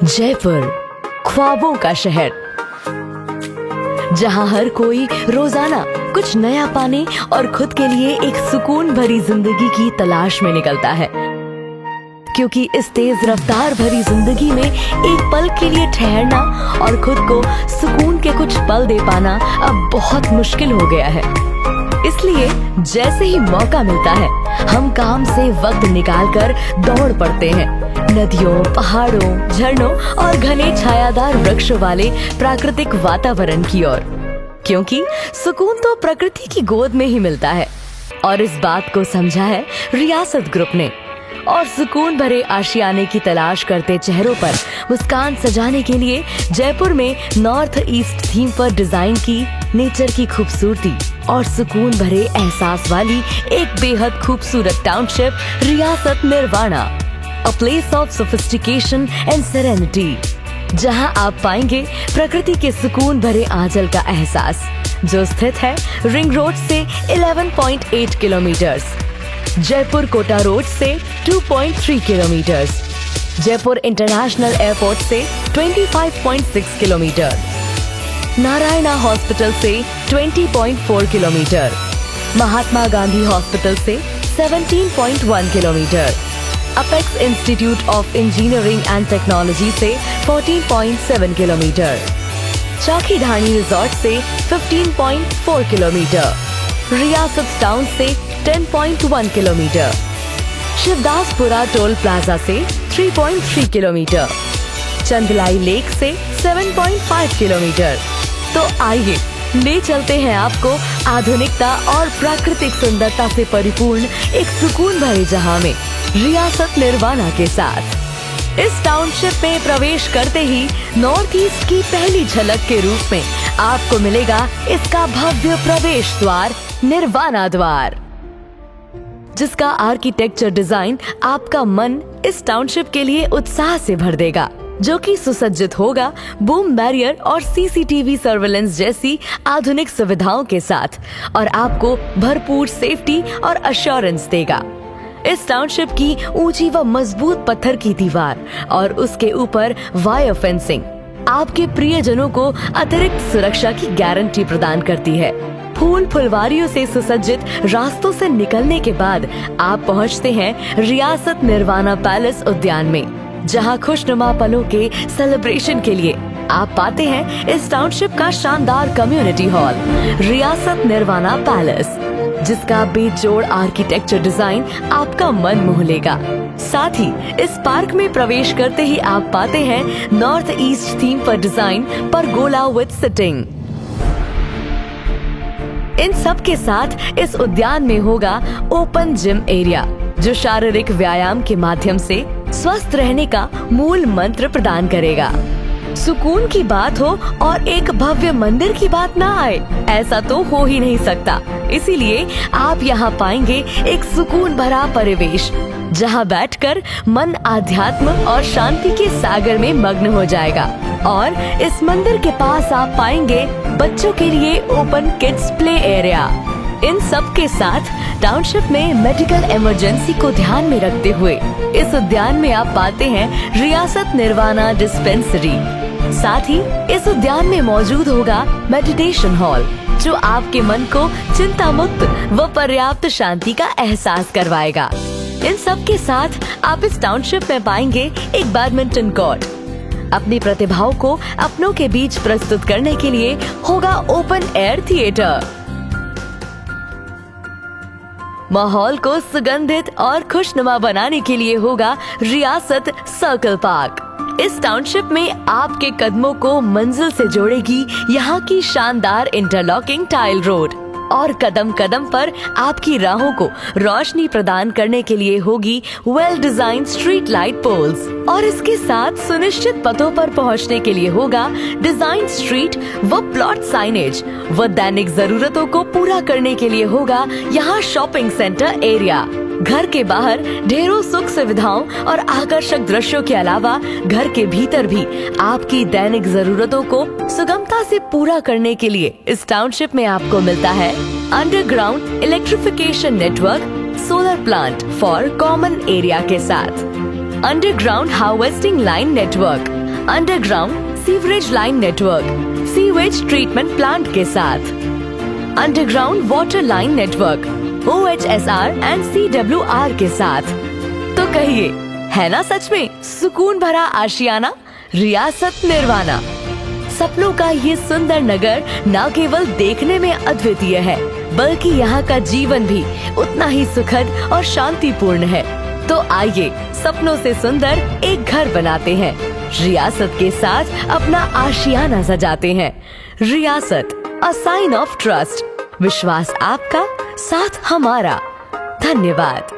जयपुर, ख्वाबों का शहर, जहां हर कोई रोजाना कुछ नया पाने और खुद के लिए एक सुकून भरी जिंदगी की तलाश में निकलता है। क्योंकि इस तेज रफ्तार भरी जिंदगी में एक पल के लिए ठहरना और खुद को सुकून के कुछ पल दे पाना अब बहुत मुश्किल हो गया है। इसलिए जैसे ही मौका मिलता है, हम काम से वक्त निकालकर दौड़ पड़ते हैं नदियों, पहाड़ों, झरनों और घने छायादार वृक्षों वाले प्राकृतिक वातावरण की ओर। क्योंकि सुकून तो प्रकृति की गोद में ही मिलता है। और इस बात को समझा है रियासत ग्रुप ने। और सुकून भरे आशियाने की तलाश करते चेहरों पर मुस्कान सजाने के लिए जयपुर में नॉर्थ ईस्ट थीम पर डिजाइन की नेचर की खूबसूरती और सुकून भरे एहसास वाली एक बेहद खूबसूरत township Riyasat Nirvana, a place of sophistication and serenity, जहां आप पाएंगे प्रकृति के सुकून भरे आंचल का एहसास, जो स्थित है रिंग रोड से 11.8 किलोमीटर, जयपुर कोटा रोड से 2.3 किलोमीटर, जयपुर इंटरनेशनल एयरपोर्ट से 25.6 किलोमीटर, नारायणा हॉस्पिटल से 20.4 किलोमीटर, महात्मा गांधी हॉस्पिटल से 17.1 kilometre, apex institute of engineering and technology से 14.7 किलोमीटर, चौकी ढाणी रिजॉर्ट से 15.4 किलोमीटर, रियासत टाउन से 10.1 किलोमीटर, शिवदासपुरा टोल प्लाजा से 3.3 किलोमीटर, चंदलाई लेक से 7.5 किलोमीटर। तो आइए ले चलते हैं आपको आधुनिकता और प्राकृतिक सुंदरता से परिपूर्ण एक सुकून भरे जहां में रियासत निर्वाणा के साथ। इस टाउनशिप में प्रवेश करते ही नॉर्थ ईस्ट की पहली झलक के रूप में आपको मिलेगा इसका भव्य प्रवेश द्वार, निर्वाणा द्वार, जिसका आर्किटेक्चर डिजाइन आपका मन इस टाउनशिप के लिए उत्साह से भर देगा, जो कि सुसज्जित होगा बूम बैरियर और सीसीटीवी सर्वेलेंस जैसी आधुनिक सुविधाओं के साथ और आपको भरपूर सेफ्टी और अश्योरेंस देगा। इस टाउनशिप की ऊंची व मजबूत पत्थर की दीवार और उसके ऊपर वायर फेंसिंग आपके प्रियजनों को अतिरिक्त सुरक्षा की गारंटी प्रदान करती है। फूल फुलवारियों से सुसज्जित रास्तों से निकलने के बाद आप पहुंचते हैं रियासत निर्वाणा पैलेस उद्यान में, जहां खुशनुमा पलों के सेलिब्रेशन के लिए आप पाते हैं इस टाउनशिप का शानदार कम्युनिटी हॉल, रियासत निर्वाणा पैलेस, जिसका बेजोड़ आर्किटेक्चर डिजाइन आपका मन मोह लेगा। साथ ही इस पार्क में प्रवेश करते ही आप पाते हैं नॉर्थ ईस्ट थीम पर डिजाइन परगोला विद सिटिंग। इन सब के साथ इस उद्यान में होगा ओपन जिम एरिया, जो शारीरिक व्यायाम के माध्यम से स्वस्थ रहने का मूल मंत्र प्रदान करेगा। सुकून की बात हो और एक भव्य मंदिर की बात ना आए, ऐसा तो हो ही नहीं सकता। इसीलिए आप यहाँ पाएंगे एक सुकून भरा परिवेश, जहाँ बैठकर मन आध्यात्म और शांति के सागर में मग्न हो जाएगा। और इस मंदिर के पास आप पाएंगे बच्चों के लिए ओपन किड्स प्ले एरिया। इन सब के साथ टाउनशिप में मेडिकल इमरजेंसी को ध्यान में रखते हुए इस उद्यान में आप पाते हैं रियासत निर्वाणा डिस्पेंसरी। साथ ही इस उद्यान में मौजूद होगा मेडिटेशन हॉल, जो आपके मन को चिंता मुक्त व पर्याप्त शांति का एहसास करवाएगा। इन सब के साथ आप इस टाउनशिप में पाएंगे एक बैडमिंटन कोर्ट। अपनी प्रतिभाओं को अपनों के बीच प्रस्तुत करने के लिए होगा ओपन एयर थिएटर। माहौल को सुगंधित और खुशनुमा बनाने के लिए होगा रियासत सर्कल पार्क। इस टाउनशिप में आपके कदमों को मंजिल से जोड़ेगी यहाँ की शानदार इंटरलॉकिंग टाइल रोड और कदम कदम पर आपकी राहों को रोशनी प्रदान करने के लिए होगी well design street light poles. और इसके साथ सुनिश्चित पथों पर पहुँचने के लिए होगा डिजाइन स्ट्रीट व प्लॉट साइनेज व दैनिक जरूरतों को पूरा करने के लिए होगा यहाँ शॉपिंग सेंटर एरिया। घर के बाहर ढेरों सुख सुविधाओं और आकर्षक दृश्यों के अलावा घर के भीतर भी आपकी दैनिक जरूरतों को सुगमता से पूरा करने के लिए इस टाउनशिप में आपको मिलता है underground electrification network, solar plant for common area के साथ, underground harvesting line network, underground sewerage line network sewage treatment plant के साथ, underground water line network OHSR and CWR के साथ। तो कहिए, है ना सच में सुकून भरा आशियाना, रियासत निर्वाणा। सपनों का ये सुंदर नगर न केवल देखने में अद्वितीय है, बल्कि यहाँ का जीवन भी उतना ही सुखद और शांतिपूर्ण है। तो आइए सपनों से सुंदर एक घर बनाते हैं, रियासत के साथ अपना आशियाना सजाते हैं। रियासत, अ साइन ऑफ ट्रस्ट। विश्वास आपका, साथ हमारा। धन्यवाद।